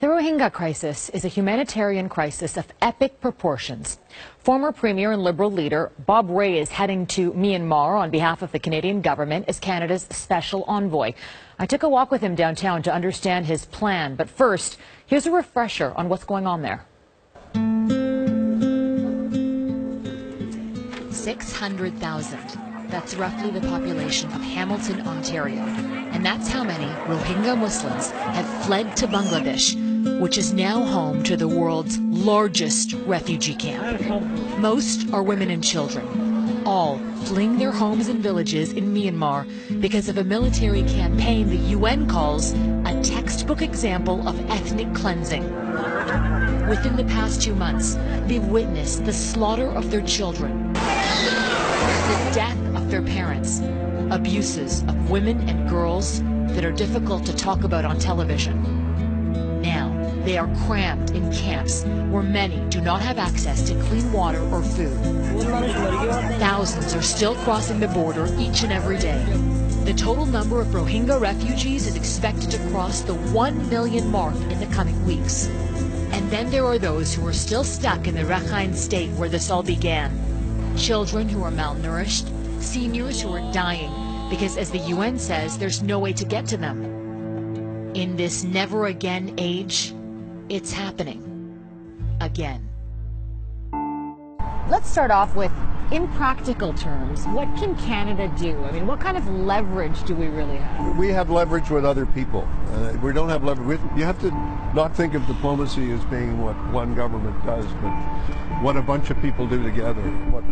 The Rohingya crisis is a humanitarian crisis of epic proportions. Former Premier and Liberal leader Bob Rae is heading to Myanmar on behalf of the Canadian government as Canada's special envoy. I took a walk with him downtown to understand his plan, but first, here's a refresher on what's going on there. 600,000. That's roughly the population of Hamilton, Ontario. And that's how many Rohingya Muslims have fled to Bangladesh, which is now home to the world's largest refugee camp. Most are women and children, all fleeing their homes and villages in Myanmar because of a military campaign the UN calls a textbook example of ethnic cleansing. Within the past 2 months, they've witnessed the slaughter of their children, the death of their parents, abuses of women and girls that are difficult to talk about on television. Now, they are crammed in camps where many do not have access to clean water or food. Thousands are still crossing the border each and every day. The total number of Rohingya refugees is expected to cross the 1 million mark in the coming weeks. And then there are those who are still stuck in the Rakhine state where this all began. Children who are malnourished, seniors who are dying because, as the UN says, there's no way to get to them. In this never again age, it's happening again. Let's start off with, in practical terms, what can Canada do? I mean, what kind of leverage do we really have? We have leverage with other people. We don't have leverage. You have to not think of diplomacy as being what one government does, but what a bunch of people do together. What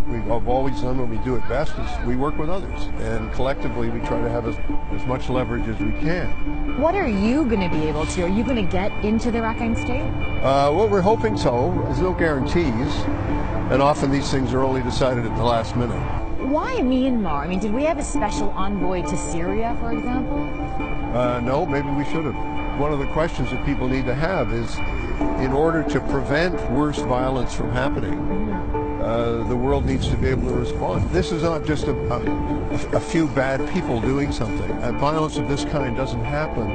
we've always done when we do it best is we work with others, and collectively we try to have as much leverage as we can. What are you going to be able to? Are you going to get into the Rakhine state? Well, we're hoping so. There's no guarantees, and often these things are only decided at the last minute. Why Myanmar? I mean, did we have a special envoy to Syria, for example? No, maybe we should have. One of the questions that people need to have is, in order to prevent worse violence from happening, the world needs to be able to respond. This is not just a few bad people doing something. Violence of this kind doesn't happen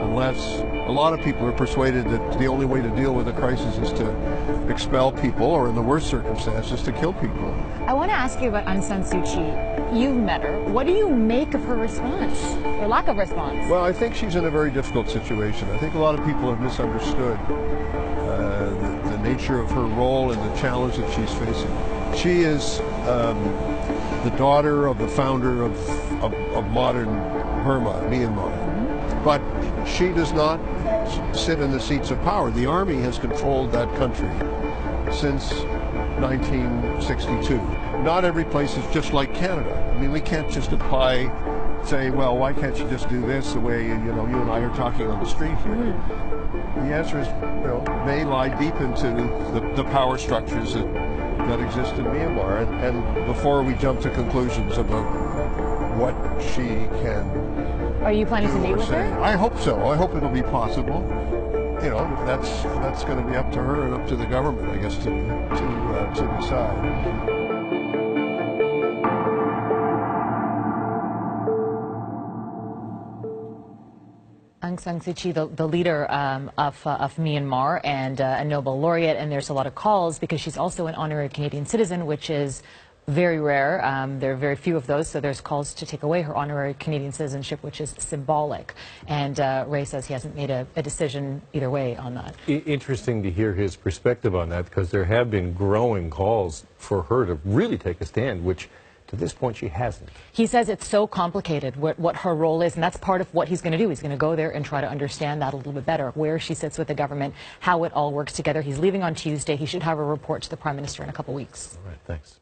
unless a lot of people are persuaded that the only way to deal with a crisis is to expel people, or in the worst circumstances, to kill people. I want to ask you about Aung San Suu Kyi. You've met her. What do you make of her response, or lack of response? Well, I think she's in a very difficult situation. I think a lot of people have misunderstood the nature of her role and the challenge that she's facing. She is the daughter of the founder of modern Burma, Myanmar. But she does not sit in the seats of power. The army has controlled that country since 1962. Not every place is just like Canada. I mean, we can't just say, well, why can't you just do this the way you and I are talking on the street here? The answer is, they lie deep into the power structures that exist in Myanmar. And before we jump to conclusions about what she can, are you planning to meet with her? I hope so. I hope it'll be possible. That's going to be up to her and up to the government, I guess, to decide. Aung San Suu Kyi, the leader of Myanmar and a Nobel laureate, and there's a lot of calls because she's also an honorary Canadian citizen, which is very rare. There are very few of those, so there's calls to take away her honorary Canadian citizenship, which is symbolic. And Ray says he hasn't made a decision either way on that. Interesting to hear his perspective on that, because there have been growing calls for her to really take a stand, which to this point she hasn't. He says it's so complicated what her role is, and that's part of what he's going to do. He's going to go there and try to understand that a little bit better, where she sits with the government, how it all works together. He's leaving on Tuesday. He should have a report to the Prime Minister in a couple weeks. All right, thanks.